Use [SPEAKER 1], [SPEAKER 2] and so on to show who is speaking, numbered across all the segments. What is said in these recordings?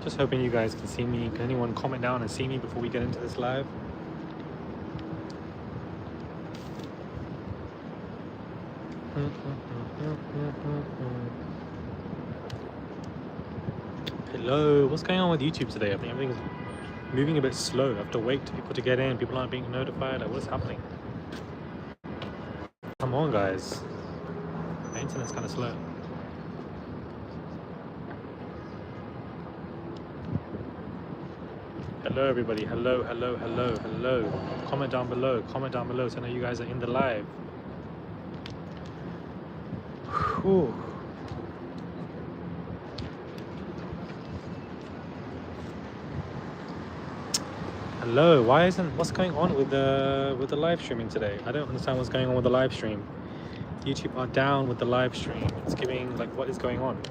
[SPEAKER 1] Just hoping you guys can see me. Can anyone comment down and see me before we get into this live? Hello, what's going on with YouTube today? I think everything's moving a bit slow. I have to wait for people to get in. People aren't being notified. Like, what's happening? Come on, guys. My internet's kind of slow. Hello, everybody. Hello, hello, hello, hello. Comment down below. Comment down below so I know you guys are in the live. Whew. Hello. What's going on with the live streaming today? I don't understand what's going on with the live stream. YouTube are down with the live stream. It's giving, like, what is going on?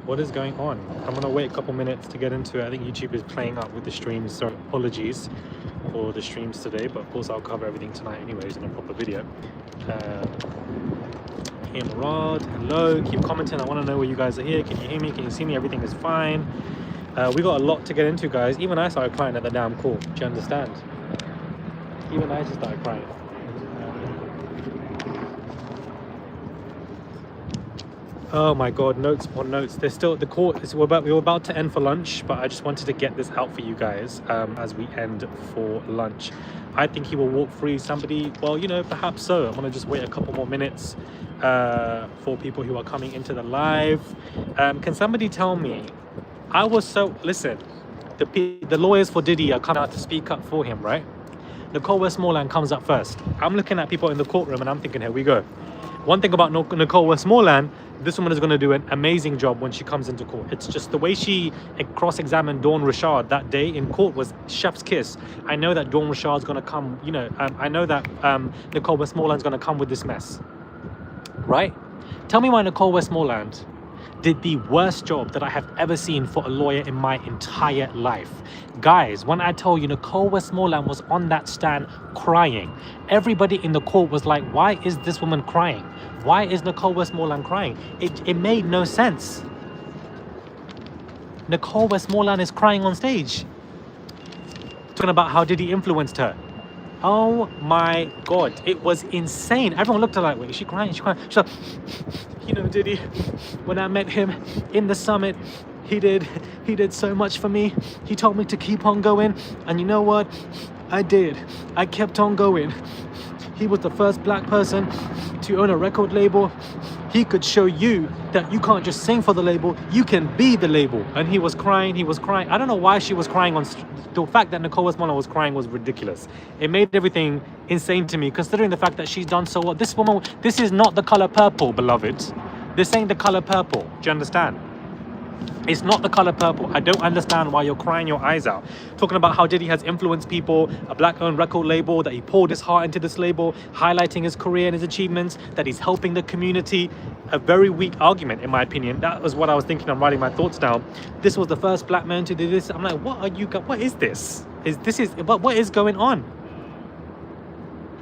[SPEAKER 1] What is going on? I'm gonna wait a couple minutes to get into it. I think YouTube is playing up with the streams, so apologies for the streams today, but of course I'll cover everything tonight anyways in a proper video. Hey Murad, hello, keep commenting. I want to know where you guys are here. Can you hear me? Can you see me? Everything is fine. We got a lot to get into, guys. Even I started crying at the damn call. Do you understand? Even I just started crying. Oh my god, notes on notes. There's still the court. We were about to end for lunch, but I just wanted to get this out for you guys as we end for lunch. I think he will walk free somebody. Well, you know, perhaps so. I'm gonna just wait a couple more minutes for people who are coming into the live. Can somebody tell me? Listen. The lawyers for Diddy are coming out to speak up for him, right? Nicole West-Morland comes up first. I'm looking at people in the courtroom and I'm thinking, here we go. One thing about Nicole West-Morland, this woman is going to do an amazing job when she comes into court. It's just the way she cross-examined Dawn Richard that day in court was chef's kiss. I know that Dawn Richard's going to come, you know, I know that Nicole West-Morland's going to come with this mess, right? Tell me why Nicole West-Morland did the worst job that I have ever seen for a lawyer in my entire life. Guys, when I tell you Nicole West-Morland was on that stand crying, everybody in the court was like, why is this woman crying? Why is Nicole West-Morland crying? It made no sense. Nicole West-Morland is crying on stage, talking about how Diddy influenced her. Oh my god, it was insane. Everyone looked at her like, wait, is she crying? Is she crying? She's like, you know, Diddy, when I met him in the summit, he did so much for me. He told me to keep on going, and you know what? I did. I kept on going. He was the first black person to own a record label. He could show you that you can't just sing for the label, you can be the label. And he was crying, I don't know why she was crying. The fact that Nicole West-Morland was crying was ridiculous. It made everything insane to me, considering the fact that she's done so well. This woman, this is not the color purple, beloved. This ain't the color purple, do you understand? It's not the color purple. I don't understand why you're crying your eyes out. Talking about how Diddy has influenced people, a black-owned record label, that he poured his heart into this label, highlighting his career and his achievements, that he's helping the community. A very weak argument, in my opinion. That was what I was thinking. I'm writing my thoughts down. This was the first black man to do this. I'm like, what is this? What is going on?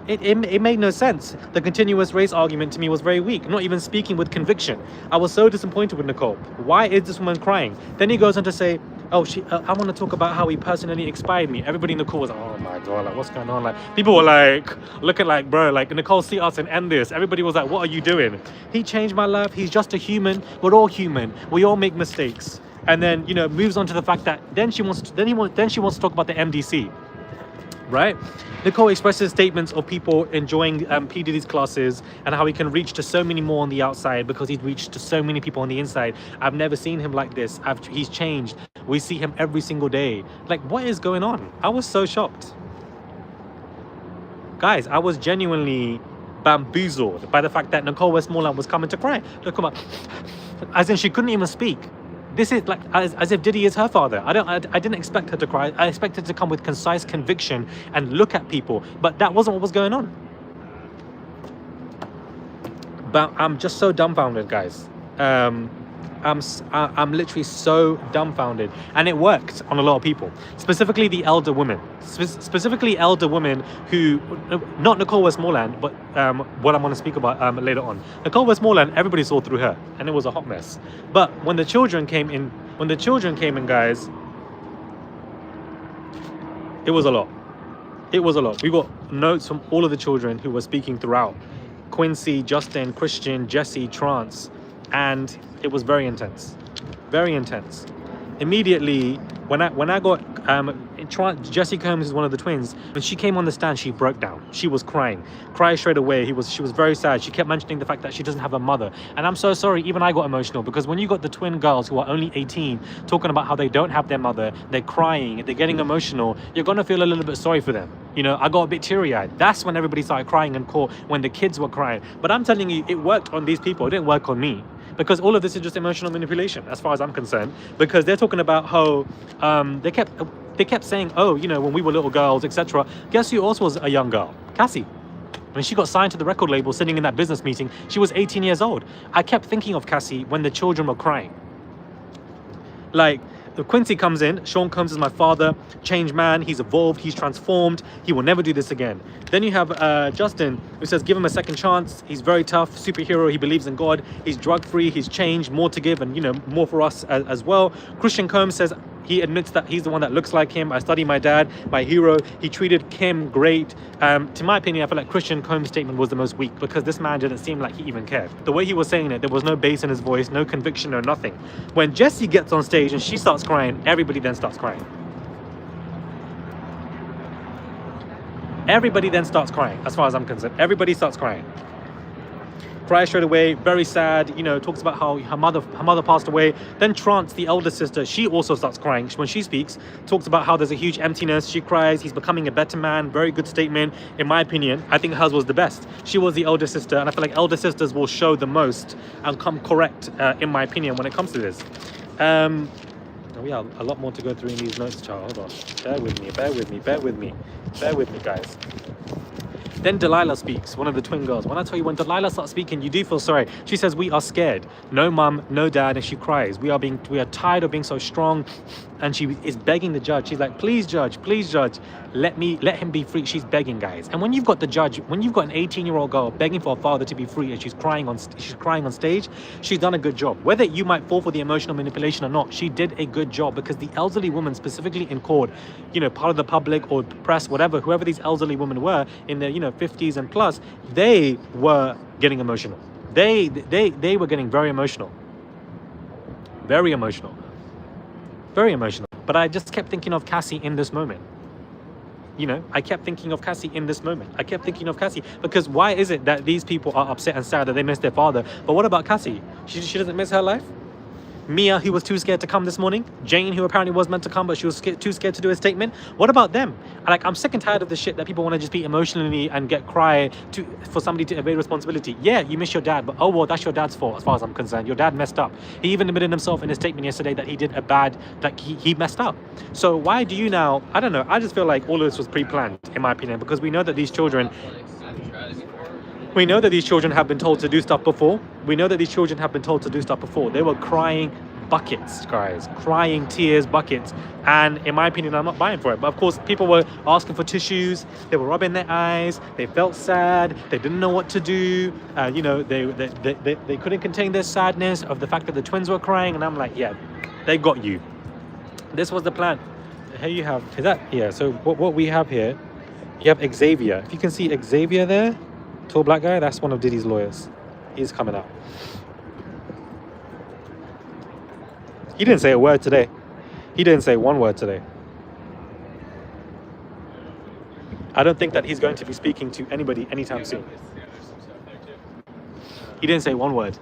[SPEAKER 1] It made no sense. The continuous race argument to me was very weak. Not even speaking with conviction. I was so disappointed with Nicole. Why is this woman crying? Then he goes on to say, oh, I want to talk about how he personally inspired me. Everybody in the call was like, oh my god, like, what's going on? Like, people were like, looking like, bro, like, Nicole, see us and end this. Everybody was like, what are you doing? He changed my life. He's just a human. We're all human. We all make mistakes. And then, you know, moves on to the fact that then she wants to talk about the MDC. Right? Nicole expresses statements of people enjoying P. Diddy's classes and how he can reach to so many more on the outside because he's reached to so many people on the inside. I've never seen him like this. He's changed. We see him every single day. Like, what is going on? I was so shocked. Guys, I was genuinely bamboozled by the fact that Nicole West-Morland was coming to cry. Look, come on. As in, she couldn't even speak. This is like as if Diddy is her father. I didn't expect her to cry. I expected to come with concise conviction and look at people, but that wasn't what was going on. But I'm just so dumbfounded, guys. I'm literally so dumbfounded, and it worked on a lot of people, specifically the elder women, specifically elder women who, not Nicole West-Morland, but what I'm going to speak about later on. Nicole West-Morland, everybody saw through her, and it was a hot mess. But when the children came in, guys, it was a lot. It was a lot. We got notes from all of the children who were speaking throughout. Quincy, Justin, Christian, Jesse, Trance, and it was very intense. Very intense. Immediately, when I got Jessie Combs is one of the twins. When she came on the stand, she broke down. She was crying straight away. She was very sad. She kept mentioning the fact that she doesn't have a mother. And I'm so sorry, even I got emotional, because when you got the twin girls who are only 18 talking about how they don't have their mother, they're crying, they're getting emotional, you're gonna feel a little bit sorry for them. You know, I got a bit teary-eyed. That's when everybody started crying in court, when the kids were crying. But I'm telling you, it worked on these people. It didn't work on me. Because all of this is just emotional manipulation, as far as I'm concerned. Because they're talking about how they kept saying, oh, you know, when we were little girls, etc. Guess who also was a young girl? Cassie. When she got signed to the record label, sitting in that business meeting, she was 18 years old. I kept thinking of Cassie when the children were crying. Like, Quincy comes in, Sean Combs is my father, changed man, he's evolved, he's transformed, he will never do this again. Then you have Justin, who says give him a second chance, he's very tough, superhero, he believes in God, he's drug-free, he's changed, more to give, and you know, more for us as well. Christian Combs says he admits that he's the one that looks like him. I study my dad, my hero. He treated Kim great. To my opinion, I feel like Christian Combs' statement was the most weak, because this man didn't seem like he even cared. The way he was saying it, there was no bass in his voice, no conviction, no nothing. When Jessie gets on stage and she starts crying, everybody then starts crying. Everybody then starts crying, as far as I'm concerned. Everybody starts crying. Cries straight away, very sad, you know, talks about how her mother passed away. Then Trance, the elder sister, she also starts crying when she speaks, talks about how there's a huge emptiness. She cries, he's becoming a better man. Very good statement. In my opinion, I think hers was the best. She was the elder sister, and I feel like elder sisters will show the most and come correct, in my opinion, when it comes to this. We have a lot more to go through in these notes, child. Hold on. Bear with me, bear with me, bear with me. Bear with me, guys. Then Delilah speaks, one of the twin girls. When I tell you, when Delilah starts speaking, you do feel sorry. She says, we are scared. No mum, no dad, and she cries. We are tired of being so strong. And she is begging the judge. She's like, please judge, let him be free. She's begging, guys. And when you've got the judge, when you've got an 18-year-old girl begging for a father to be free, and she's crying on stage, she's done a good job. Whether you might fall for the emotional manipulation or not, she did a good job, because the elderly women, specifically in court, you know, part of the public or press, whatever, whoever these elderly women were in their, you know, 50s and plus, they were getting emotional. They were getting very emotional. Very emotional. Very emotional. But I just kept thinking of Cassie in this moment. You know, I kept thinking of Cassie in this moment. I kept thinking of Cassie, because why is it that these people are upset and sad that they miss their father? But what about Cassie? She doesn't miss her life? Mia, who was too scared to come this morning. Jane, who apparently was meant to come, but she was too scared to do a statement. What about them? Like, I'm sick and tired of the shit that people want to just be emotionally and get cry for somebody to evade responsibility. Yeah, you miss your dad, but oh well, that's your dad's fault as far as I'm concerned. Your dad messed up. He even admitted himself in his statement yesterday that he did a bad, like he messed up. So why do you now, I don't know, I just feel like all of this was pre-planned, in my opinion, because we know that these children have been told to do stuff before. We know that these children have been told to do stuff before. They were crying buckets, guys. Crying tears, buckets. And in my opinion, I'm not buying for it. But of course, people were asking for tissues. They were rubbing their eyes. They felt sad. They didn't know what to do. You know, they couldn't contain their sadness of the fact that the twins were crying. And I'm like, yeah, they got you. This was the plan. Here you have, so what we have here, you have Xavier. If you can see Xavier there, tall black guy, that's one of Diddy's lawyers. He's coming up. He didn't say a word today. He didn't say one word today. I don't think that he's going to be speaking to anybody anytime soon. He didn't say one word.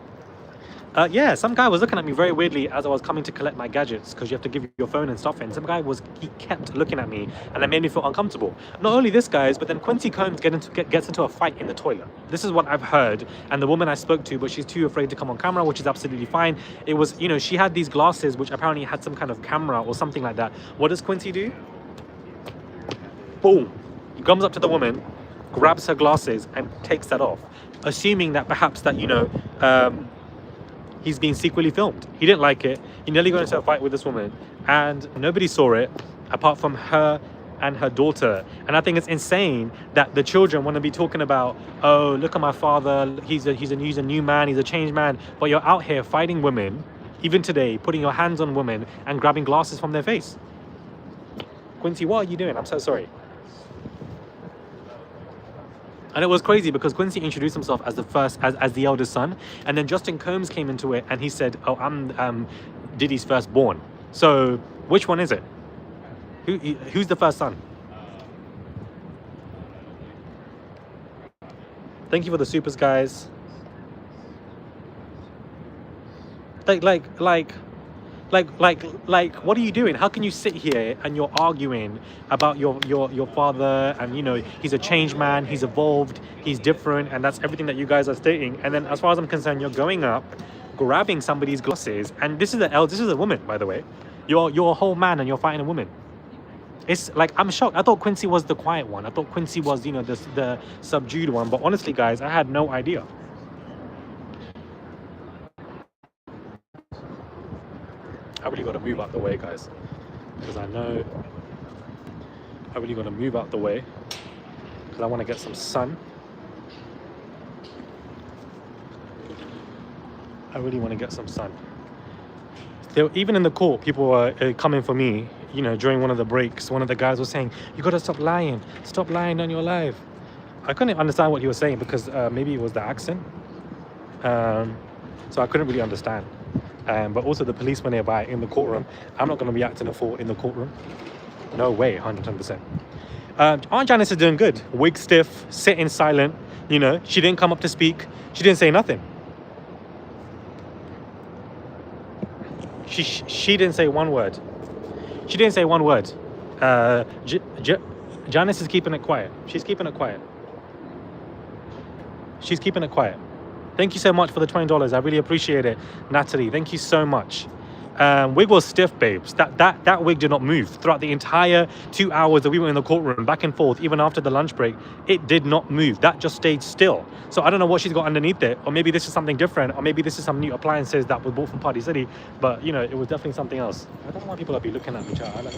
[SPEAKER 1] Yeah, some guy was looking at me very weirdly as I was coming to collect my gadgets, because you have to give your phone and stuff in. Some guy he kept looking at me, and that made me feel uncomfortable. Not only this, guys, but then Quincy Combs gets into a fight in the toilet. This is what I've heard, and the woman I spoke to, but she's too afraid to come on camera, which is absolutely fine. It was, you know, she had these glasses, which apparently had some kind of camera or something like that. What does Quincy do? Boom. He comes up to the woman, grabs her glasses, and takes that off, assuming that perhaps that, you know, he's being secretly filmed. He didn't like it. He nearly got into a fight with this woman, and nobody saw it apart from her and her daughter. And I think it's insane that the children want to be talking about, oh, look at my father, he's a new man, he's a changed man, but you're out here fighting women, even today, putting your hands on women and grabbing glasses from their face. Quincy, what are you doing? I'm so sorry. And it was crazy because Quincy introduced himself as the first, as the eldest son, and then Justin Combs came into it and he said, oh, I'm Diddy's firstborn. So which one is it? Who's the first son? Thank you for the supers, guys. Like, what are you doing? How can you sit here and you're arguing about your father, and you know he's a changed man, he's evolved, he's different, and that's everything that you guys are stating. And then, as far as I'm concerned, you're going up, grabbing somebody's glasses, and this is a woman, by the way. You're a whole man and you're fighting a woman. It's like, I'm shocked. I thought Quincy was the quiet one. I thought Quincy was, you know, the subdued one. But honestly, guys, I had no idea. I really got to move out the way, guys, because I know I really got to move out the way because I want to get some sun. I really want to get some sun. Even in the court, people were coming for me. You know, during one of the breaks, one of the guys was saying, you got to stop lying on your live. I couldn't understand what he was saying because maybe it was the accent. So I couldn't really understand. But also the police were nearby in the courtroom. I'm not going to be acting a fool in the courtroom. No way, 110%. Aunt Janice is doing good. Wig stiff, sitting silent. You know, she didn't come up to speak. She didn't say nothing. She didn't say one word. She didn't say one word. Janice is keeping it quiet. She's keeping it quiet. She's keeping it quiet. Thank you so much for the $20. I really appreciate it, Natalie. Thank you so much. Wig was stiff, babes. That wig did not move throughout the entire 2 hours that we were in the courtroom, back and forth, even after the lunch break. It did not move. That just stayed still. So I don't know what she's got underneath it, or maybe this is something different, or maybe this is some new appliances that was bought from Party City. But you know, it was definitely something else. I don't know why people are be looking at me, child.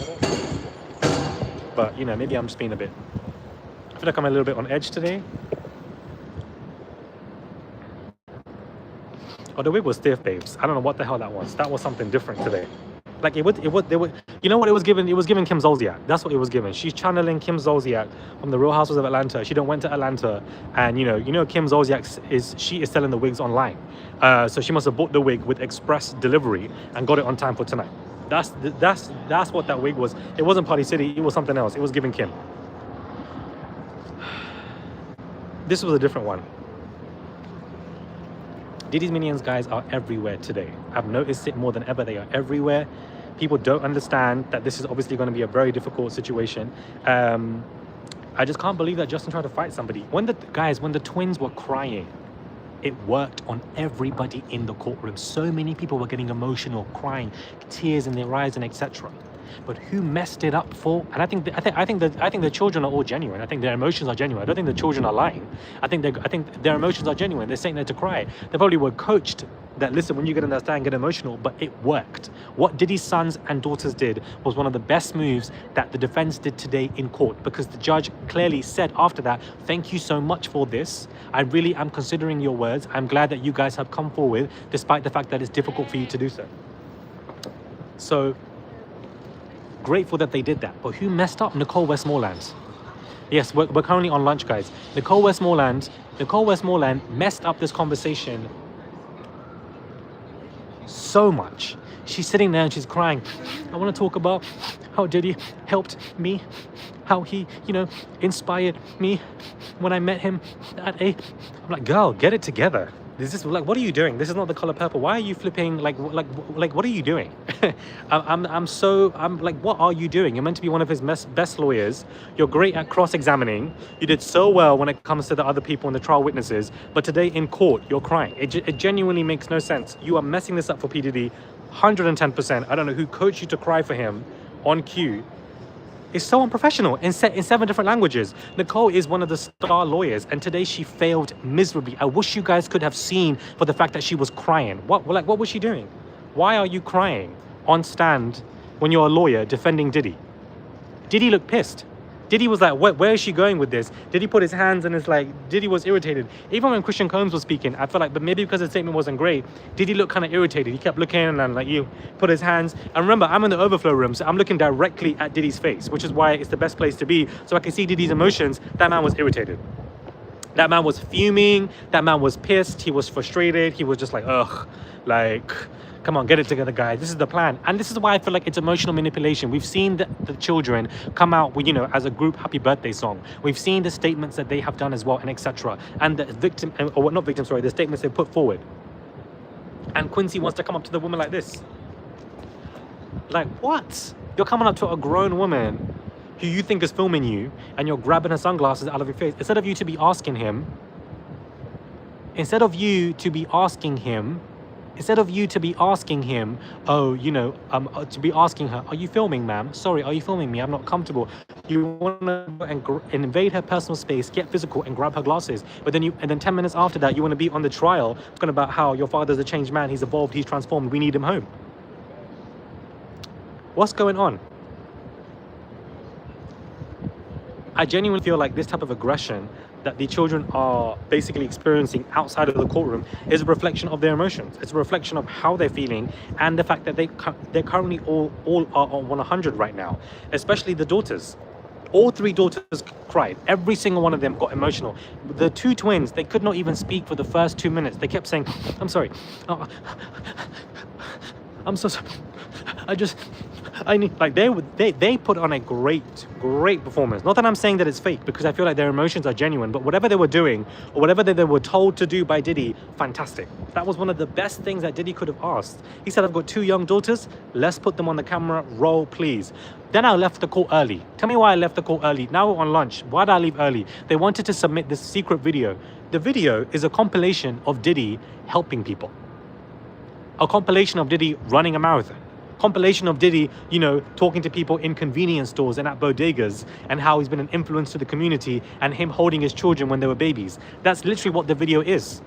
[SPEAKER 1] But you know, maybe I'm just being a bit. I feel like I'm a little bit on edge today. Oh, the wig was stiff, babes. I don't know what the hell that was. That was something different today. Like they would, you know what it was given? It was given Kim Zolciak. That's what it was given. She's channeling Kim Zolciak from the Real Housewives of Atlanta. She went to Atlanta, and you know Kim Zolciak is selling the wigs online. So she must have bought the wig with express delivery and got it on time for tonight. That's what that wig was. It wasn't Party City. It was something else. It was given Kim. This was a different one. Diddy's minions, guys, are everywhere today. I've noticed it more than ever. They are everywhere. People don't understand that this is obviously going to be a very difficult situation. I just can't believe that Justin tried to fight somebody. When the twins were crying, it worked on everybody in the courtroom. So many people were getting emotional, crying, tears in their eyes, and etc. But who messed it up for? And I think the children are all genuine. I think their emotions are genuine. I don't think the children are lying. I think their emotions are genuine. They're sitting there to cry. They probably were coached that, listen, when you get in that stand, get emotional, but it worked. What Diddy's sons and daughters did was one of the best moves that the defense did today in court, because the judge clearly said after that, thank you so much for this. I really am considering your words. I'm glad that you guys have come forward, despite the fact that it's difficult for you to do so. So, grateful that they did that. But who messed up? Nicole West-Morland. Yes, we're currently on lunch, guys. Nicole West-Morland messed up this conversation so much. She's sitting there and she's crying. I want to talk about how Diddy helped me, how he, you know, inspired me when I met him at a... I'm like, girl, get it together. This is like, what are you doing? This is not The Color Purple. Why are you flipping? Like, what are you doing? I'm like, what are you doing? You're meant to be one of his best lawyers. You're great at cross-examining. You did so well when it comes to the other people and the trial witnesses. But today in court, you're crying. It genuinely makes no sense. You are messing this up for P. Diddy, 110%. I don't know who coached you to cry for him on cue. It's so unprofessional in 7 different languages. Nicole is one of the star lawyers, and today she failed miserably. I wish you guys could have seen for the fact that she was crying. What was she doing? Why are you crying on stand when you're a lawyer defending Diddy? Diddy looked pissed. Diddy was like, where is she going with this? Diddy put his hands and it's like, Diddy was irritated. Even when Christian Combs was speaking, I felt like, but maybe because the statement wasn't great, Diddy looked kind of irritated. He kept looking and like, you put his hands. And remember, I'm in the overflow room, so I'm looking directly at Diddy's face, which is why it's the best place to be. So I can see Diddy's emotions. That man was irritated. That man was fuming. That man was pissed. He was frustrated. He was just like, ugh, like, come on, get it together, guys. This is the plan. And this is why I feel like it's emotional manipulation. We've seen the children come out with, as a group happy birthday song. We've seen the statements that they have done as well, and etc. And the victim, or not victim, sorry, the statements they put forward. And Quincy wants to come up to the woman like this. Like, what? You're coming up to a grown woman who you think is filming you, and you're grabbing her sunglasses out of your face. Instead of you to be asking him, oh, to be asking her, are you filming, ma'am? Sorry, are you filming me? I'm not comfortable. You want to invade her personal space, get physical, and grab her glasses. But then 10 minutes after that, you want to be on the trial talking about how your father's a changed man, he's evolved, he's transformed, we need him home. What's going on? I genuinely feel like this type of aggression that the children are basically experiencing outside of the courtroom is a reflection of their emotions. It's a reflection of how they're feeling and the fact that they're currently all are on 100 right now, especially the daughters. All 3 daughters cried. Every single one of them got emotional. The 2 twins, they could not even speak for the first 2 minutes. They kept saying, I'm sorry. I'm so sorry. They put on a great performance. Not that I'm saying that it's fake, because I feel like their emotions are genuine, but whatever they were doing or whatever they were told to do by Diddy, fantastic. That was one of the best things that Diddy could have asked. He said, I've got 2 young daughters, let's put them on the camera, roll please. Then I left the court early. Tell me why I left the court early. Now we're on lunch. Why did I leave early? They wanted to submit this secret video. The video is a compilation of Diddy helping people. A compilation of Diddy running a marathon. Compilation of Diddy, talking to people in convenience stores and at bodegas, and how he's been an influence to the community, and him holding his children when they were babies. That's literally what the video is.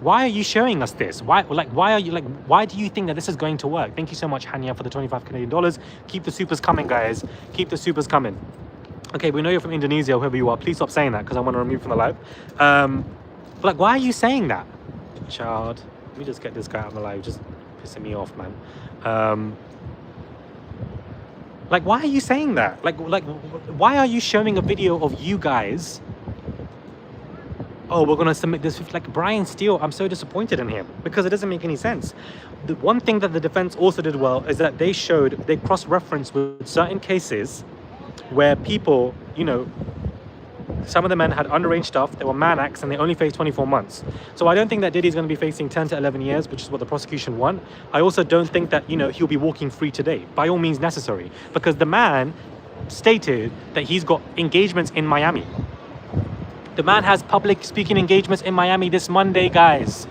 [SPEAKER 1] Why are you showing us this? Why do you think that this is going to work? Thank you so much, Hania, for the 25 Canadian dollars. Keep the supers coming, guys. Keep the supers coming. Okay, we know you're from Indonesia, whoever you are. Please stop saying that, because I want to remove you from the live. But why are you saying that? Child, let me just get this guy out of the live. Just pissing me off, man. Why are you saying that? Why are you showing a video of you guys? Oh, we're gonna submit this. Brian Steele, I'm so disappointed in him, because it doesn't make any sense. The one thing that the defense also did well is that they cross-referenced with certain cases where people, some of the men had underage stuff, they were man acts, and they only faced 24 months. So I don't think that Diddy's going to be facing 10 to 11 years, which is what the prosecution want. I also don't think that, he'll be walking free today, by all means necessary, because the man stated that he's got engagements in Miami. The man has public speaking engagements in Miami this Monday, guys.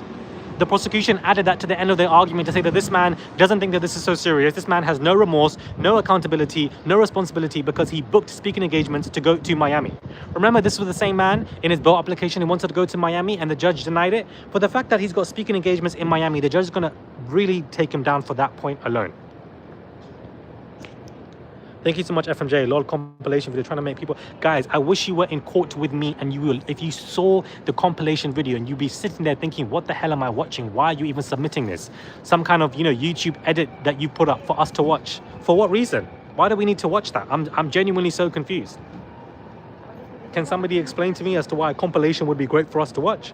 [SPEAKER 1] The prosecution added that to the end of their argument to say that this man doesn't think that this is so serious. This man has no remorse, no accountability, no responsibility, because he booked speaking engagements to go to Miami. Remember, this was the same man in his bail application who wanted to go to Miami, and the judge denied it. For the fact that he's got speaking engagements in Miami, the judge is going to really take him down for that point alone. Thank you so much, FMJ. Lol compilation video, trying to make people... Guys, I wish you were in court with me, and if you saw the compilation video and you'd be sitting there thinking, what the hell am I watching? Why are you even submitting this? Some kind of, YouTube edit that you put up for us to watch. For what reason? Why do we need to watch that? I'm genuinely so confused. Can somebody explain to me as to why a compilation would be great for us to watch?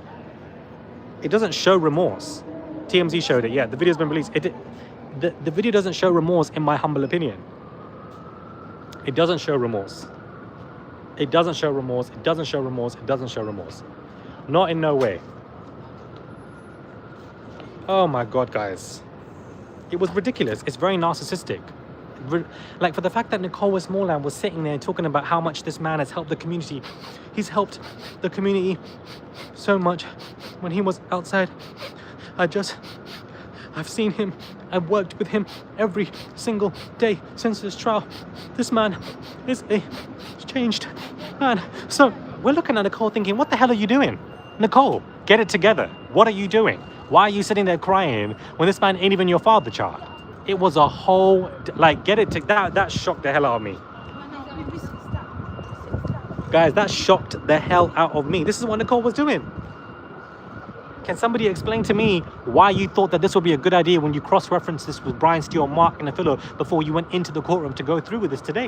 [SPEAKER 1] It doesn't show remorse. TMZ showed it, yeah. The video's been released. The video doesn't show remorse, in my humble opinion. It doesn't show remorse. It doesn't show remorse. It doesn't show remorse. It doesn't show remorse. Not in no way. Oh my God, guys. It was ridiculous. It's very narcissistic. For the fact that Nicole West-Morland was sitting there talking about how much this man has helped the community. He's helped the community so much. When he was outside, I just I've seen him. I've worked with him every single day since this trial. This man is a changed man. So we're looking at Nicole thinking, what the hell are you doing? Nicole, get it together. What are you doing? Why are you sitting there crying when this man ain't even your father, child? It was a whole, like, get it to that shocked the hell out of me. Guys, that shocked the hell out of me. This is what Nicole was doing. Can somebody explain to me why you thought that this would be a good idea when you cross-referenced this with Brian Steele, Mark and Philo before you went into the courtroom to go through with this today?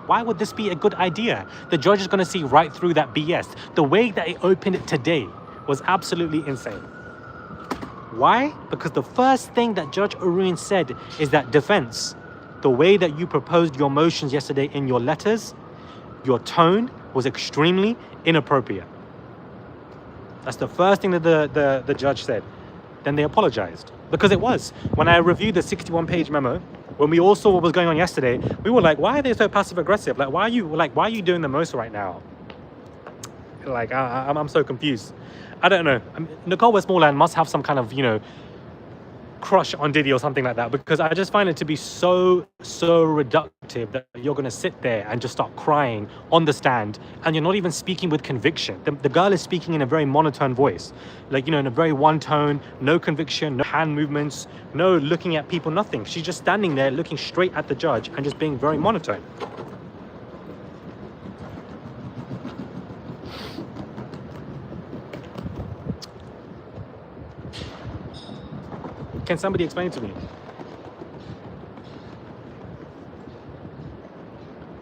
[SPEAKER 1] Why would this be a good idea? The judge is going to see right through that BS. The way that it opened today was absolutely insane. Why? Because the first thing that Judge Arun said is that defense, the way that you proposed your motions yesterday in your letters, your tone was extremely inappropriate. That's the first thing that the judge said. Then they apologized. Because it was. When I reviewed the 61-page memo, when we all saw what was going on yesterday, we were like, why are they so passive-aggressive? Like, why are you doing the most right now? Like, I'm so confused. I don't know. I mean, Nicole West-Morland must have some kind of, you know, crush on Diddy or something like that, because I just find it to be so reductive that you're going to sit there and just start crying on the stand and you're not even speaking with conviction. The girl is speaking in a very monotone voice, like, you know, in a very one tone, no conviction, no hand movements, no looking at people, nothing. She's just standing there looking straight at the judge and just being very monotone. Can somebody explain it to me?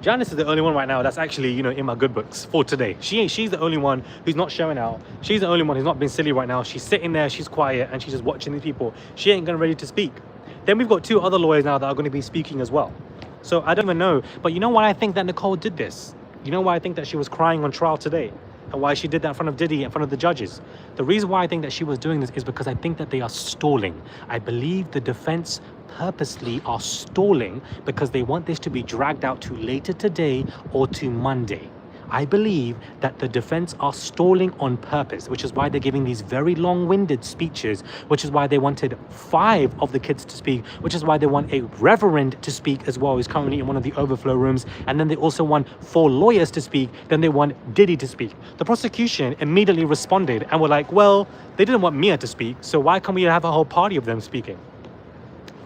[SPEAKER 1] Janice is the only one right now that's actually, you know, in my good books for today. She's the only one who's not showing out. She's the only one who's not being silly right now. She's sitting there, she's quiet, and she's just watching these people. She ain't ready to speak. Then we've got two other lawyers now that are going to be speaking as well. So I don't even know. But you know why I think that Nicole did this? You know why I think that she was crying on trial today? And why she did that in front of Diddy, in front of the judges? The reason why I think that she was doing this is because I think that they are stalling. I believe the defense purposely are stalling because they want this to be dragged out to later today or to Monday. I believe that the defense are stalling on purpose, which is why they're giving these very long-winded speeches, which is why they wanted 5 of the kids to speak, which is why they want a reverend to speak as well, who's currently in one of the overflow rooms, and then they also want 4 lawyers to speak, then they want Diddy to speak. The prosecution immediately responded and were like, well, they didn't want Mia to speak, so why can't we have a whole party of them speaking?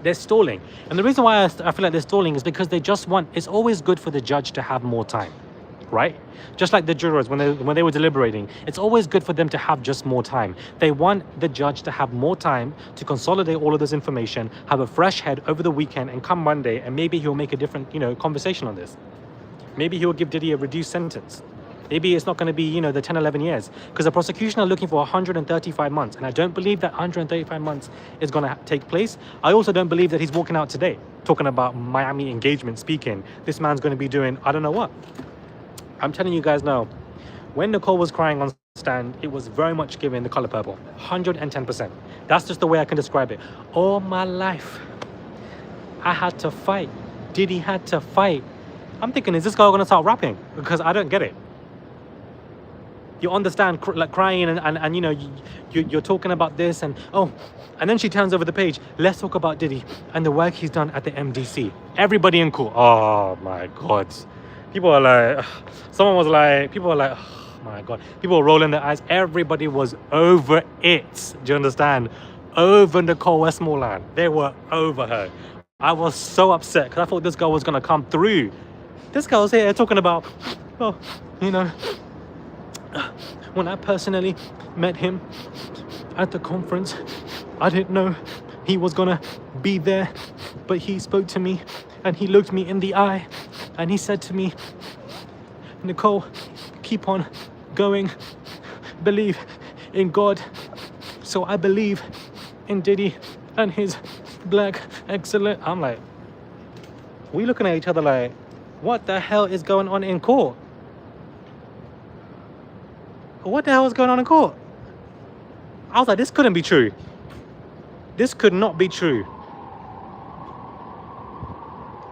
[SPEAKER 1] They're stalling. And the reason why I feel like they're stalling is because they just want, it's always good for the judge to have more time. Right? Just like the jurors when they were deliberating, it's always good for them to have just more time. They want the judge to have more time to consolidate all of this information, have a fresh head over the weekend, and come Monday and maybe he'll make a different, you know, conversation on this. Maybe he'll give Diddy a reduced sentence. Maybe it's not going to be, you know, the 10, 11 years, because the prosecution are looking for 135 months. And I don't believe that 135 months is going to take place. I also don't believe that he's walking out today talking about Miami engagement speaking. This man's going to be doing, I don't know what. I'm telling you guys now, when Nicole was crying on stand, it was very much given the color purple, 110%. That's just the way I can describe it. All my life, I had to fight. Diddy had to fight. I'm thinking, is this girl gonna start rapping? Because I don't get it. You understand, like crying and you know, you're talking about this and oh, and then she turns over the page. Let's talk about Diddy and the work he's done at the MDC. Everybody in court. Oh my God. People are like, people are like, oh my God. People were rolling their eyes. Everybody was over it. Do you understand? Over Nicole West-Morland. They were over her. I was so upset because I thought this girl was going to come through. This girl's here talking about, oh, you know, when I personally met him at the conference, I didn't know he was going to be there, but he spoke to me and he looked me in the eye and he said to me, Nicole, keep on going, believe in God. So I believe in Diddy and his black excellence. I'm like, we looking at each other like, what the hell is going on in court? What the hell is going on in court? I was like, this couldn't be true. This could not be true.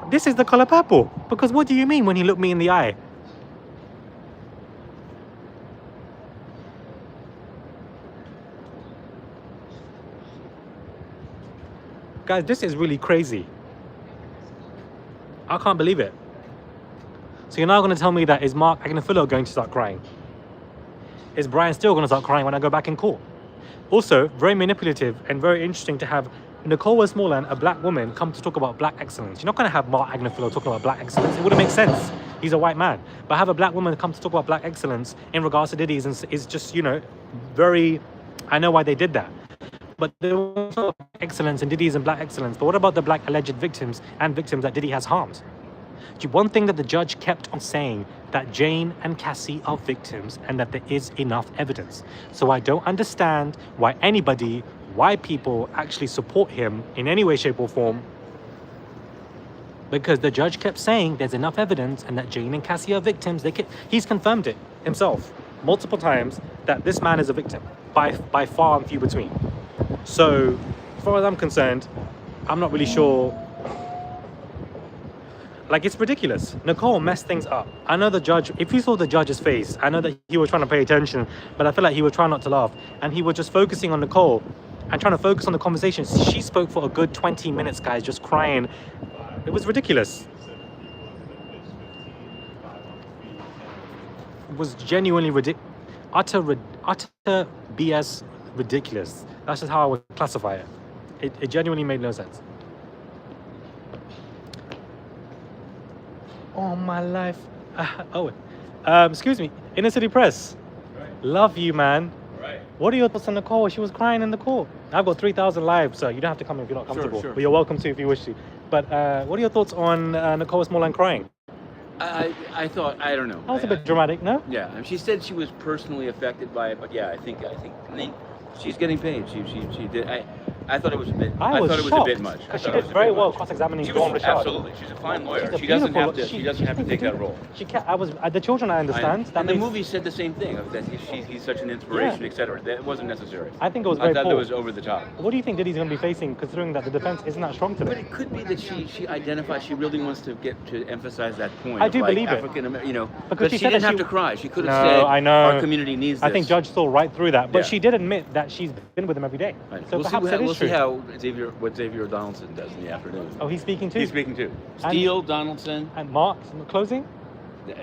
[SPEAKER 1] This is the color purple. Because what do you mean when he looked me in the eye? Guys, this is really crazy. I can't believe it. So you're now going to tell me that is Mark Agnifilo going to start crying? Is Brian still going to start crying when I go back in court? Also, very manipulative and very interesting to have Nicole West-Morland, a black woman, come to talk about black excellence. You're not going to have Mark Agnifilo talking about black excellence. It wouldn't make sense. He's a white man. But have a black woman come to talk about black excellence in regards to Diddy's is just, you know, very... I know why they did that. But there was also excellence in Diddy's and black excellence. But what about the black alleged victims and victims that Diddy has harmed? One thing that the judge kept on saying, that Jane and Cassie are victims and that there is enough evidence. So I don't understand why anybody, why people actually support him in any way, shape or form. Because the judge kept saying there's enough evidence and that Jane and Cassie are victims. He's confirmed it himself multiple times that this man is a victim by far and few between. So as far as I'm concerned, I'm not really sure. Like, it's ridiculous. Nicole messed things up. I know the judge, if you saw the judge's face, I know that he was trying to pay attention, but I feel like he was trying not to laugh. And he was just focusing on Nicole and trying to focus on the conversation. She spoke for a good 20 minutes, guys, just crying. It was ridiculous. It was genuinely ridiculous. Utter BS ridiculous. That's just how I would classify it. It genuinely made no sense. Oh, my life. Excuse me. Inner City Press. Right. Love you, man. Right. What are your thoughts on Nicole? She was crying in the court. I've got 3,000 live, so you don't have to come if you're not comfortable. Sure. But you're welcome to if you wish to. But what are your thoughts on Nicole West-Morland crying?
[SPEAKER 2] I thought, I don't know.
[SPEAKER 1] That was a bit dramatic, no?
[SPEAKER 2] Yeah, she said she was personally affected by it, but yeah, I think she's getting paid. She did. I thought it was a bit. I thought it was a bit much.
[SPEAKER 1] She did very well cross-examining Dawn Richard.
[SPEAKER 2] Absolutely, she's a fine lawyer. She doesn't have to. She doesn't have to take that role.
[SPEAKER 1] She can't. The children. I understand.
[SPEAKER 2] And the movie said the same thing. That he's such an inspiration, etc. That wasn't necessary.
[SPEAKER 1] I think it was very poor.
[SPEAKER 2] I thought that was over the top.
[SPEAKER 1] What do you think Diddy's going to be facing, considering that the defense isn't that strong today?
[SPEAKER 2] But it could be that she identifies. She really wants to get to emphasize that point.
[SPEAKER 1] I do believe
[SPEAKER 2] African, you know,
[SPEAKER 1] because
[SPEAKER 2] she didn't have to cry. She could have said,
[SPEAKER 1] I know.
[SPEAKER 2] Our community needs this.
[SPEAKER 1] I think Judge saw right through that. But she did admit that she's been with him every day.
[SPEAKER 2] Right.
[SPEAKER 1] So
[SPEAKER 2] we'll see how Xavier Donaldson does in the afternoon.
[SPEAKER 1] Oh, he's speaking too?
[SPEAKER 2] He's speaking too. Steele, Donaldson.
[SPEAKER 1] And Mark's in the closing?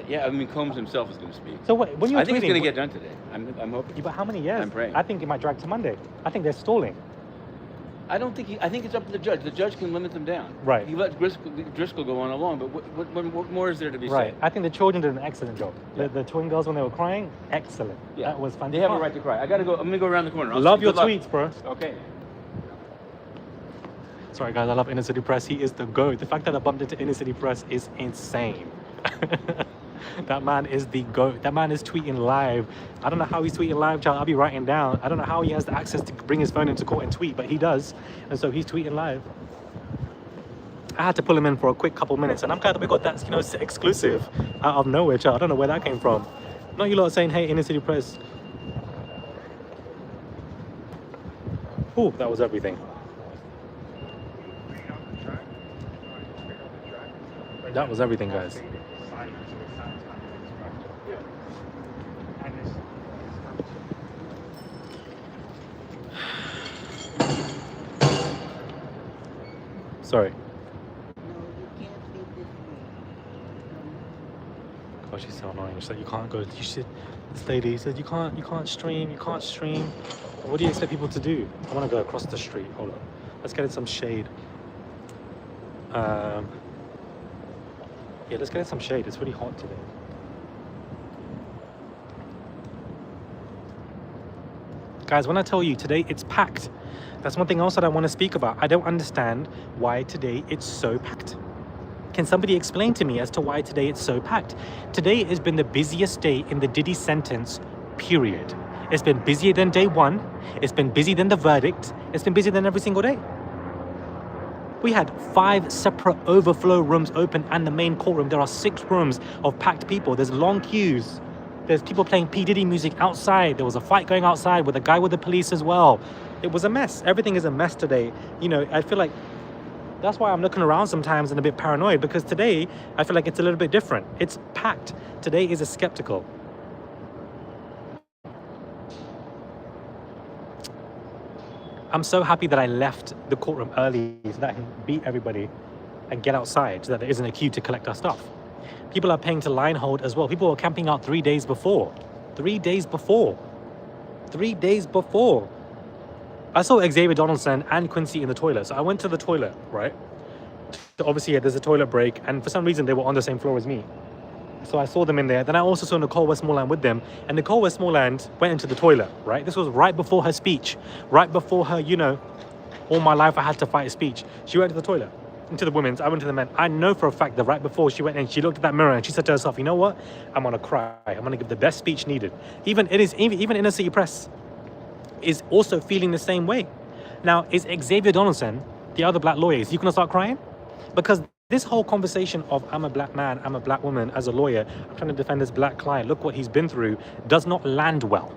[SPEAKER 2] Yeah, I mean, Combs himself is going to speak.
[SPEAKER 1] So when you're
[SPEAKER 2] I think it's going to get done today. I'm hoping.
[SPEAKER 1] Yeah, but how many years?
[SPEAKER 2] I'm praying.
[SPEAKER 1] I think it might drag to Monday. I think they're stalling.
[SPEAKER 2] I don't think I think it's up to the judge. The judge can limit them down.
[SPEAKER 1] Right.
[SPEAKER 2] He let Driscoll go on along, but what more is there to be said?
[SPEAKER 1] Right. I think the children did an excellent job. Yeah. The twin girls, when they were crying, excellent. Yeah. That was fantastic.
[SPEAKER 2] They have a right to cry. I'm going to go around the corner.
[SPEAKER 1] Love your tweets, bro.
[SPEAKER 2] Okay.
[SPEAKER 1] Sorry, guys. I love Inner City Press. He is the GOAT. The fact that I bumped into Inner City Press is insane. That man is the GOAT. That man is tweeting live. I don't know how he's tweeting live, child. I'll be writing down. I don't know how he has the access to bring his phone into court and tweet, but he does. And so he's tweeting live. I had to pull him in for a quick couple minutes, and I'm glad that we got that, you know, exclusive out of nowhere, child. I don't know where that came from. Not you lot saying, hey, Inner City Press. Ooh, that was everything. That was everything, guys. Sorry. God, she's so annoying. She's like, you can't go. You should. This lady said, you can't stream. What do you expect people to do? I want to go across the street. Hold on. Let's get in some shade. Yeah, let's get in some shade. It's really hot today. Guys, when I tell you today it's packed, that's one thing else that I want to speak about. I don't understand why today it's so packed. Can somebody explain to me as to why today it's so packed? Today has been the busiest day in the Diddy sentence, period. It's been busier than day one. It's been busier than the verdict. It's been busier than every single day. We had 5 separate overflow rooms open and the main courtroom. There are 6 rooms of packed people. There's long queues. There's people playing P. Diddy music outside. There was a fight going outside with a guy with the police as well. It was a mess. Everything is a mess today. You know, I feel like that's why I'm looking around sometimes and a bit paranoid, because today I feel like it's a little bit different. It's packed. Today is a skeptical. I'm so happy that I left the courtroom early so that I can beat everybody and get outside so that there isn't a queue to collect our stuff. People are paying to line hold as well. People were camping out 3 days before. 3 days before. 3 days before. I saw Xavier Donaldson and Quincy in the toilet. So I went to the toilet, right? So obviously, yeah, there's a toilet break. And for some reason, they were on the same floor as me. So I saw them in there. Then I also saw Nicole West-Morland with them. And Nicole West-Morland went into the toilet, right? This was right before her speech. Right before her, you know, all my life I had to fight a speech. She went to the toilet. Into the women's, I went to the men. I know for a fact that right before she went in, she looked at that mirror and she said to herself, you know what? I'm gonna cry. I'm gonna give the best speech needed. Even Inner City Press is also feeling the same way. Now, is Xavier Donaldson, the other black lawyer, is he gonna start crying? Because this whole conversation of I'm a black man, I'm a black woman, as a lawyer, I'm trying to defend this black client, look what he's been through, does not land well.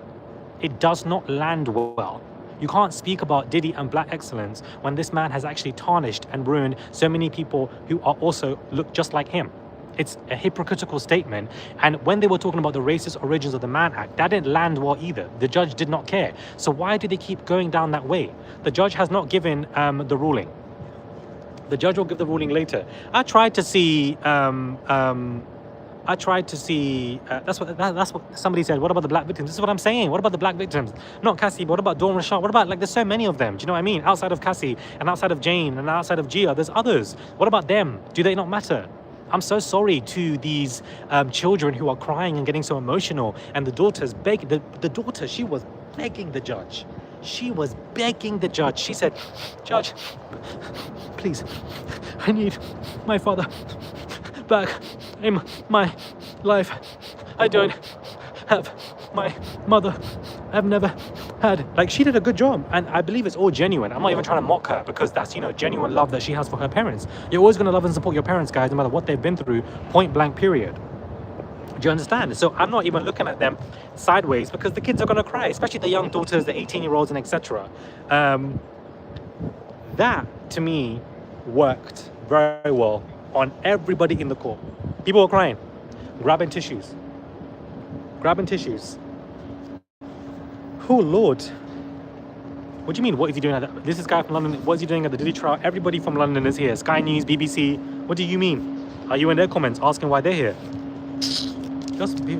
[SPEAKER 1] It does not land well. You can't speak about Diddy and black excellence when this man has actually tarnished and ruined so many people who are also look just like him. It's a hypocritical statement. And when they were talking about the racist origins of the Mann Act, that didn't land well either. The judge did not care. So why do they keep going down that way? The judge has not given the ruling. The judge will give the ruling later. I tried to see that's what somebody said. What about the black victims? This is what I'm saying. What about the black victims? Not Cassie, but what about Dawn Rashad? What about, like, there's so many of them. Do you know what I mean? Outside of Cassie and outside of Jane and outside of Gia, there's others. What about them? Do they not matter? I'm so sorry to these children who are crying and getting so emotional. And the daughters begging, the daughter, she was begging the judge. She was begging the judge. She said, Judge, please, I need my father back in my life. I don't have my mother. I've never had. Like, she did a good job, and I believe it's all genuine. I'm not even trying to mock her, because that's, you know, genuine love that she has for her parents. You're always going to love and support your parents, guys, no matter what they've been through, point blank period. Do you understand? So I'm not even looking at them sideways, because the kids are going to cry, especially the young daughters, the 18-year-olds and etc. That to me worked very well on everybody in the court. People were crying, grabbing tissues. Oh Lord, what do you mean, what is he doing at that? This is guy from London. What is he doing at the Diddy trial? Everybody from London is here. Sky News, BBC. What do you mean? Are you in their comments asking why they're here?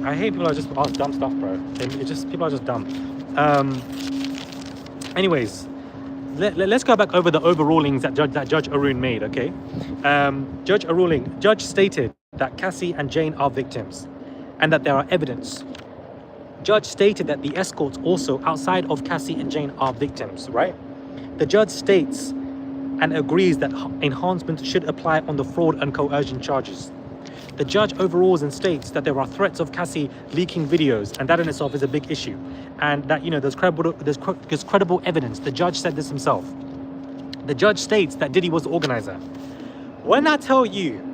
[SPEAKER 1] I hate people who just ask dumb stuff, bro. People are just dumb. Anyways, let's go back over the overrulings that Judge Arun made, okay? Judge stated that Cassie and Jane are victims and that there are evidence. Judge stated that the escorts also outside of Cassie and Jane are victims, right? The judge states and agrees that enhancement should apply on the fraud and coercion charges. The judge overrules and states that there are threats of Cassie leaking videos, and that in itself is a big issue. And that, you know, there's credible evidence. The judge said this himself. The judge states that Diddy was the organizer. When I tell you,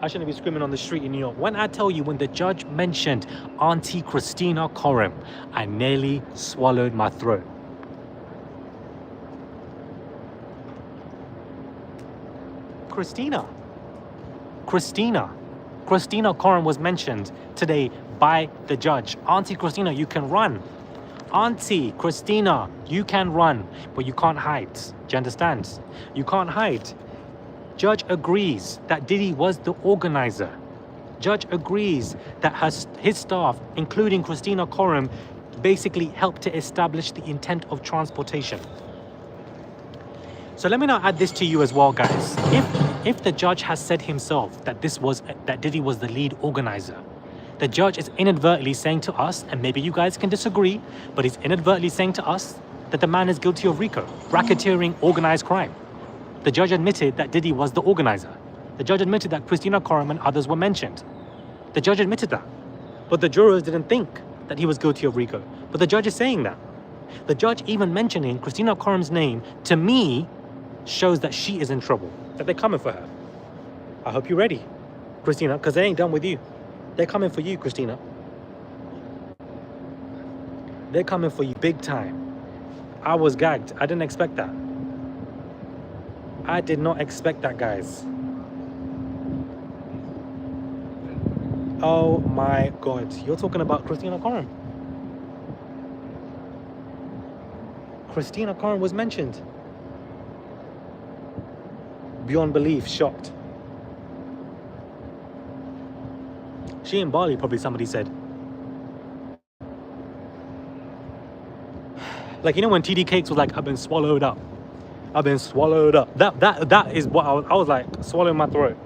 [SPEAKER 1] I shouldn't be screaming on the street in New York. When I tell you, when the judge mentioned Auntie Christina Coram, I nearly swallowed my throat. Christina Coram was mentioned today by the judge. Auntie Christina, you can run. Auntie Christina, you can run, but you can't hide. Do you understand? You can't hide. Judge agrees that Diddy was the organizer. Judge agrees that his staff, including Christina Coram, basically helped to establish the intent of transportation. So let me now add this to you as well, guys. If the judge has said himself that Diddy was the lead organizer, the judge is inadvertently saying to us, and maybe you guys can disagree, but he's inadvertently saying to us that the man is guilty of RICO, racketeering, organized crime. The judge admitted that Diddy was the organizer. The judge admitted that Christina Coram and others were mentioned. The judge admitted that. But the jurors didn't think that he was guilty of RICO. But the judge is saying that. The judge even mentioning Christina Coram's name, to me, shows that she is in trouble, that they're coming for her. I hope you're ready, Christina, because they ain't done with you. They're coming for you, Christina. They're coming for you big time. I was gagged. I didn't expect that. I did not expect that, guys. Oh my God. You're talking about Christina Coram. Christina Curran was mentioned. Beyond belief, shocked. She in Bali, probably somebody said. Like, you know when TD Cakes was like, I've been swallowed up. I've been swallowed up. That is what I was like, swallowing my throat.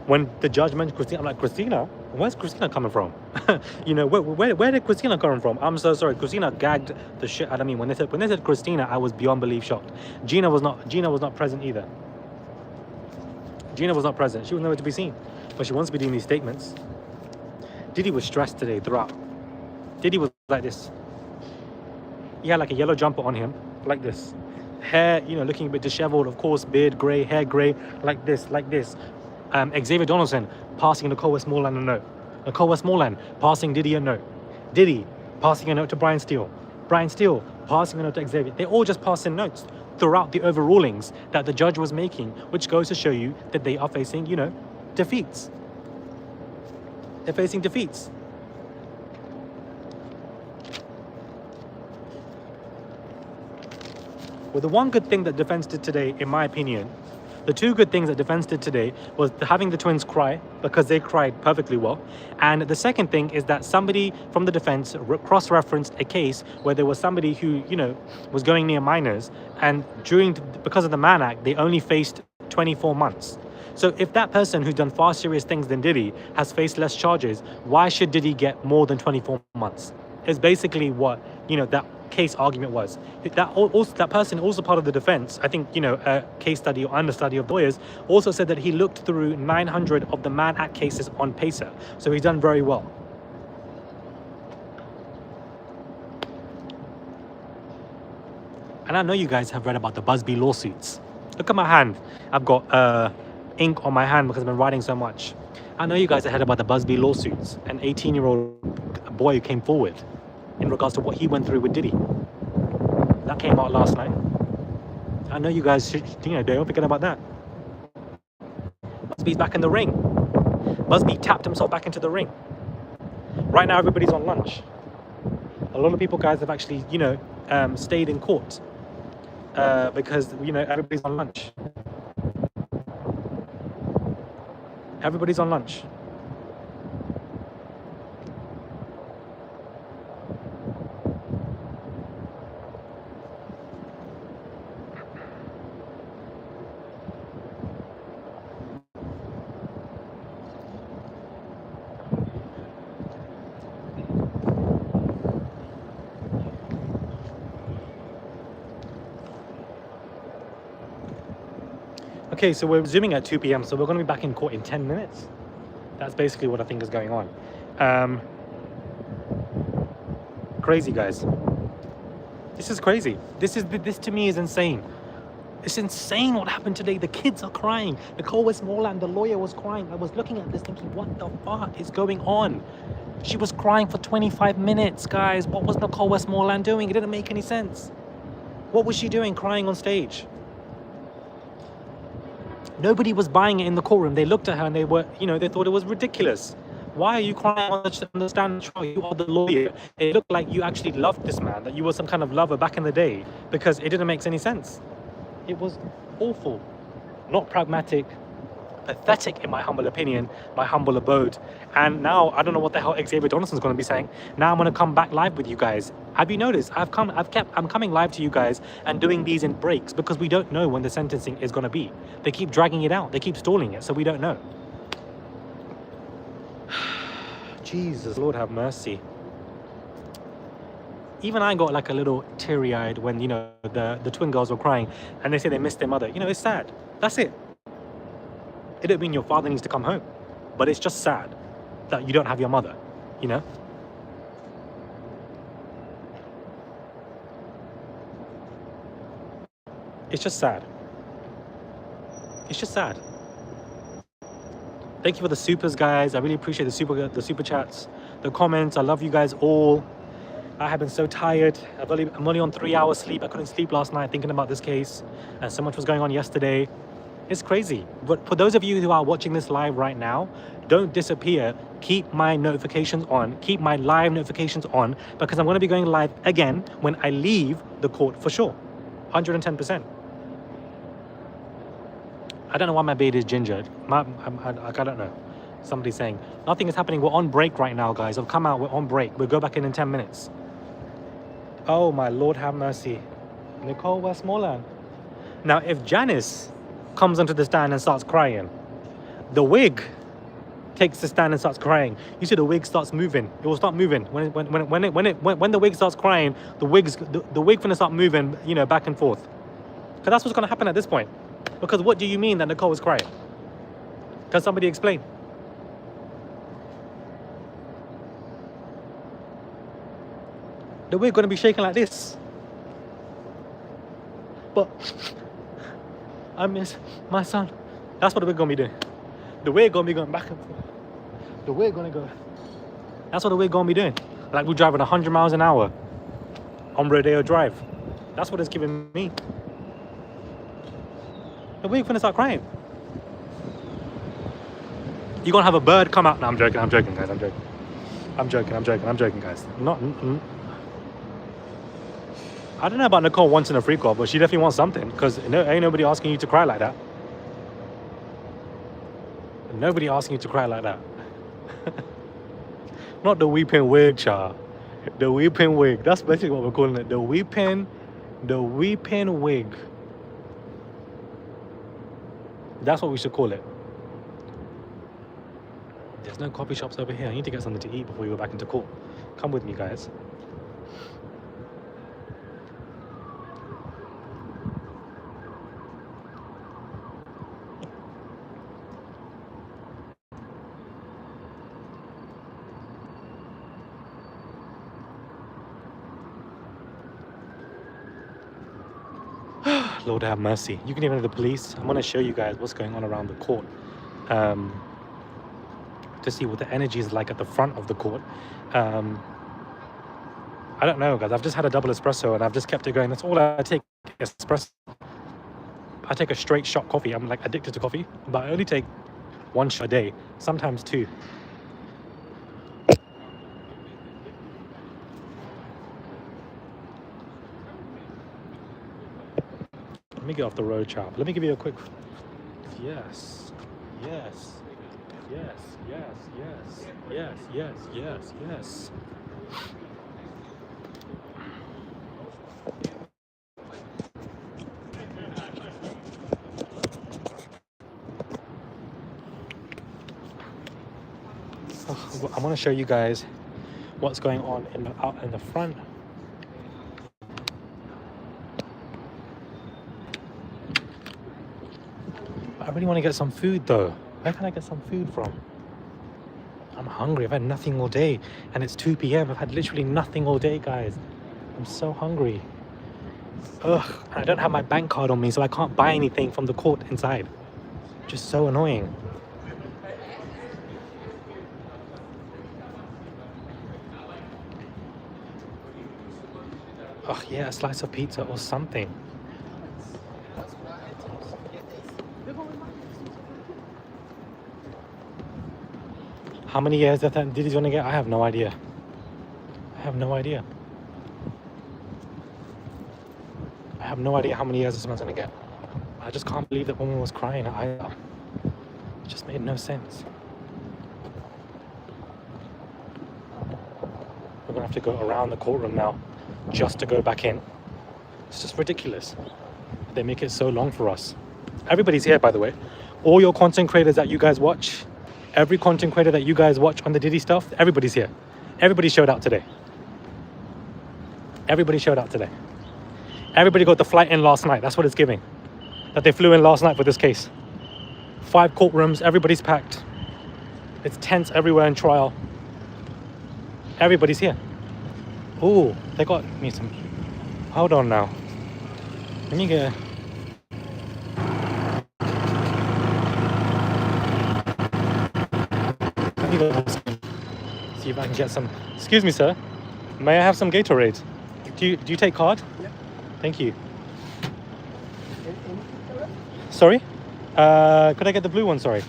[SPEAKER 1] When the judge mentioned Christina, I'm like, Christina? Where's Christina coming from? You know, where did Christina come from? I'm so sorry. Christina gagged the shit out of me. When they said Christina, I was beyond belief shocked. Gina was not present either. Gina was not present. She was nowhere to be seen. But she wants to be doing these statements. Diddy was stressed today throughout. Diddy was like this. He had like a yellow jumper on him, like this. Hair, you know, looking a bit disheveled, of course, beard grey, hair grey, like this. Xavier Donaldson passing Nicole West-Morland a note. Nicole West-Morland passing Diddy a note. Diddy passing a note to Brian Steele. Brian Steele passing a note to Xavier. They're all just passing notes throughout the overrulings that the judge was making, which goes to show you that they are facing, you know, defeats. They're facing defeats. Well, the one good thing that defense did today, in my opinion, the two good things that defense did today was having the twins cry, because they cried perfectly well. And the second thing is that somebody from the defense cross-referenced a case where there was somebody who, you know, was going near minors, and because of the Mann Act, they only faced 24 months. So if that person who's done far serious things than Diddy has faced less charges, why should Diddy get more than 24 months? It's basically what, you know, that case argument was. That person, also part of the defense, I think, you know, a case study or understudy of lawyers, also said that he looked through 900 of the Mann Act cases on PACER. So he's done very well. And I know you guys have read about the Busby lawsuits. Look at my hand. I've got ink on my hand because I've been writing so much. I know you guys have heard about the Busby lawsuits. An 18-year-old boy came forward in regards to what he went through with Diddy. That came out last night. I know you guys should, you know, don't forget about that. Busby's back in the ring. Busby tapped himself back into the ring. Right now, everybody's on lunch. A lot of people, guys, have actually, you know, stayed in court because, you know, everybody's on lunch. Everybody's on lunch. Okay, so we're resuming at 2 p.m, so we're going to be back in court in 10 minutes. That's basically what I think is going on. Crazy, guys. This is crazy. This to me is insane. It's insane what happened today. The kids are crying. Nicole West-Morland, the lawyer, was crying. I was looking at this thinking, what the fuck is going on? She was crying for 25 minutes, guys. What was Nicole West-Morland doing? It didn't make any sense. What was she doing crying on stage? Nobody was buying it in the courtroom. They looked at her and they were, you know, they thought it was ridiculous. Why are you crying on the stand trial? You are the lawyer. It looked like you actually loved this man, that you were some kind of lover back in the day, because it didn't make any sense. It was awful, not pragmatic, pathetic in my humble opinion, my humble abode. And now I don't know what the hell Xavier Donaldson's going to be saying. Now I'm going to come back live with you guys. Have you noticed? I'm coming live to you guys and doing these in breaks because we don't know when the sentencing is going to be. They keep dragging it out. They keep stalling it, so we don't know. Jesus, Lord have mercy. Even I got like a little teary-eyed when, you know, the twin girls were crying and they say they missed their mother. You know, it's sad. That's it. It don't mean your father needs to come home, but it's just sad that you don't have your mother, you know? It's just sad. It's just sad. Thank you for the supers, guys. I really appreciate the super chats, the comments. I love you guys all. I have been so tired. I'm only on 3 hours sleep. I couldn't sleep last night thinking about this case, and so much was going on yesterday. It's crazy. But for those of you who are watching this live right now, don't disappear. Keep my notifications on. Keep my live notifications on, because I'm going to be going live again when I leave the court for sure. 110%. I don't know why my beard is ginger. I don't know. Somebody's saying nothing is happening. We're on break right now, guys. I'll come out. We're on break. We'll go back in 10 minutes. Oh my Lord, have mercy. Nicole West-Morland. Now, if Janice comes onto the stand and starts crying, the wig takes the stand and starts crying. You see, the wig starts moving. It will start moving when the wig starts crying. The wig gonna start moving, you know, back and forth. Because that's what's gonna happen at this point. Because what do you mean that Nicole is crying? Can somebody explain? The wig gonna be shaking like this. But I miss my son. That's what the wig gonna be doing. The wig gonna be going back and forth. The wig gonna go. That's what the wig gonna be doing. Like we're driving 100 miles an hour on Rodeo Drive. That's what it's giving me. The wig finna start crying. You're gonna have a bird come out. No, I'm joking, guys. I'm joking, guys. I don't know about Nicole wanting a free call, but she definitely wants something, because ain't nobody asking you to cry like that. Nobody asking you to cry like that. Not the weeping wig, child. The weeping wig. That's basically what we're calling it. The weeping wig. That's what we should call it. There's no coffee shops over here. I need to get something to eat before we go back into court. Come with me, guys. Lord have mercy. You can even have the police. I'm going to show you guys what's going on around the court, to see what the energy is like at the front of the court. I don't know, guys. I've just had a double espresso and I've just kept it going. That's all I take. Espresso. I take a straight shot coffee. I'm like addicted to coffee, but I only take 1 shot a day, sometimes 2. Let me get off the road, chap. Let me give you a quick... Yes. Oh, I want to show you guys what's going on out in the front. I really want to get some food though. Where can I get some food from? I'm hungry. I've had nothing all day and it's 2 p.m. I've had literally nothing all day, guys. I'm so hungry. Ugh, I don't have my bank card on me, so I can't buy anything from the court inside. Just so annoying. Ugh, yeah, a slice of pizza or something. How many years that Diddy's gonna get? I have no idea. I have no idea how many years this man's gonna get. I just can't believe that woman was crying either. It just made no sense. We're gonna have to go around the courtroom now just to go back in. It's just ridiculous. They make it so long for us. Everybody's here, by the way. All your content creators that you guys watch, every content creator that you guys watch on the Diddy stuff, everybody's here. Everybody showed out today. Everybody showed out today. Everybody got the flight in last night. That's what it's giving. That they flew in last night for this case. 5 courtrooms, everybody's packed. It's tense everywhere in trial. Everybody's here. Oh, they got me some... Hold on now. Let me get... Let me go see if I can get some... Excuse me, sir. May I have some Gatorade? Do you take card? Yeah. Thank you. Sorry? Could I get the blue one? Sorry.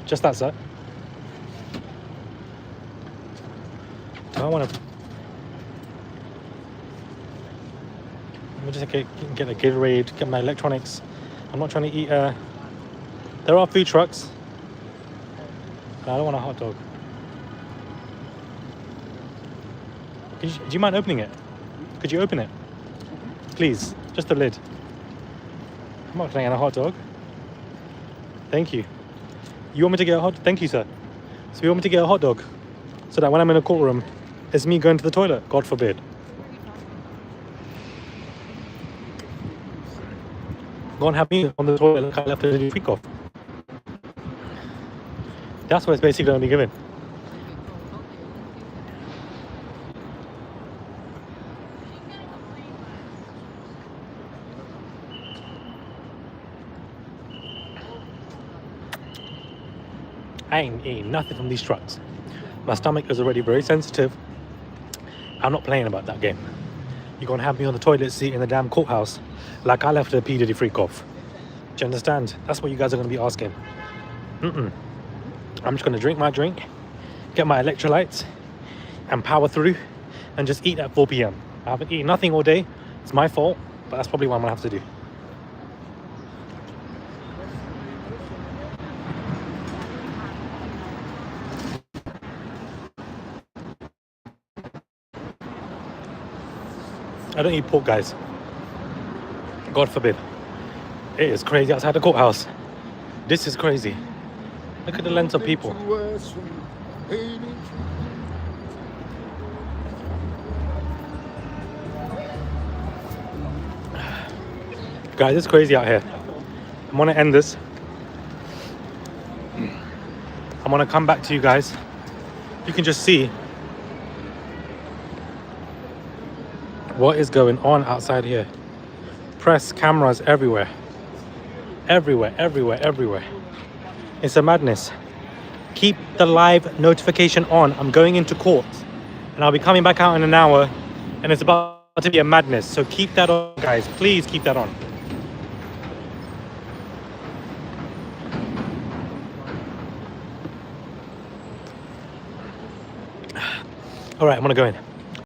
[SPEAKER 1] Just that, sir. I want to. Let me just get a Gatorade, get my electronics. I'm not trying to eat. There are food trucks. But I don't want a hot dog. Do you mind opening it? Could you open it? Please, just the lid. I'm not getting a hot dog. Thank you. You want me to get a hot? Thank you, sir. So you want me to get a hot dog, so that when I'm in a courtroom, it's me going to the toilet. God forbid. Go and have me on the toilet like I left a freak off. That's what it's basically going to be given. I ain't eating nothing from these trucks. My stomach is already very sensitive. I'm not playing about that game. You're gonna have me on the toilet seat in the damn courthouse like I left a P. Diddy freak off. Do you understand? That's what you guys are gonna be asking. I'm just gonna drink my drink, get my electrolytes, and power through, and just eat at 4 p.m. I haven't eaten nothing all day. It's my fault, but that's probably what I'm gonna have to do. I don't eat pork, guys. God forbid. It is crazy outside the courthouse. This is crazy. Look at the length of people. Guys, it's crazy out here. I'm gonna end this. I'm gonna come back to you guys. You can just see what is going on outside here. Press cameras everywhere. Everywhere, everywhere, everywhere. It's a madness. Keep the live notification on. I'm going into court and I'll be coming back out in an hour and it's about to be a madness. So keep that on, guys. Please keep that on. All right, I'm gonna go in.